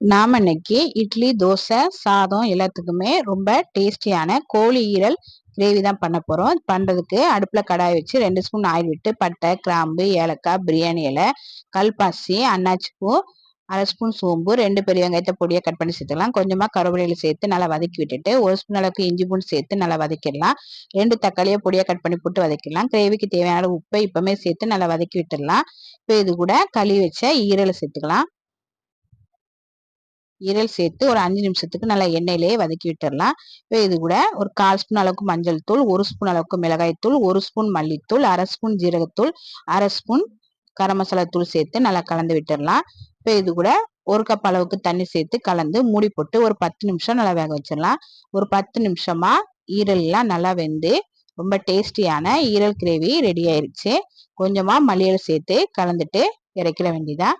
நாம இன்னைக்கு இட்லி, தோசை, சாதம் எல்லாத்துக்குமே ரொம்ப டேஸ்டியான கோழி ஈரல் கிரேவி தான் பண்ண போறோம். பண்றதுக்கு அடுப்புல கடாய் வச்சு 2 ஸ்பூன் ஆயில் விட்டு பட்டை, கிராம்பு, ஏலக்காய், பிரியாணி இலை, கல்பாசி, அன்னாச்சி பூ, 1/2 ஸ்பூன் சோம்பு, 2 பெரிய வெங்காயத்தை பொடியை கட் பண்ணி சேர்த்துக்கலாம். கொஞ்சமா கருவேப்பிலை சேர்த்து நல்லா வதக்கி விட்டுட்டு 1 ஸ்பூன் அளவுக்கு இஞ்சி பூண்டு சேர்த்து நல்லா வதக்கிடலாம். 2 தக்காளியை பொடியை கட் பண்ணி போட்டு வதக்கிடலாம். கிரேவிக்கு தேவையான உப்பை இப்பவுமே சேர்த்து நல்லா வதக்கி விட்டுடலாம். இப்போ இது கூட கழுவி வச்ச ஈரலை சேர்த்துக்கலாம். ஈரல் சேர்த்து ஒரு 5 நிமிஷத்துக்கு நல்லா எண்ணெயிலேயே வதக்கி விட்டுடலாம். இப்போ இது கூட ஒரு 1/4 ஸ்பூன் அளவுக்கு மஞ்சள் தூள், 1 ஸ்பூன் அளவுக்கு மிளகாய் தூள், 1 ஸ்பூன் மல்லித்தூள், 1/2 ஸ்பூன் ஜீரகத்தூள், 1/2 ஸ்பூன் கரம் மசாலா தூள் சேர்த்து நல்லா கலந்து விட்டுடலாம். இப்போ இது கூட 1 கப் அளவுக்கு தண்ணி சேர்த்து கலந்து மூடி போட்டு ஒரு 10 நிமிஷம் நல்லா வேக வச்சிடலாம். ஒரு 10 நிமிஷமா ஈரல் எல்லாம் நல்லா வெந்து ரொம்ப டேஸ்டியான ஈரல் கிரேவி ரெடி ஆயிருச்சு. கொஞ்சமா மல்லியலை சேர்த்து கலந்துட்டு இறக்கிட வேண்டியதா.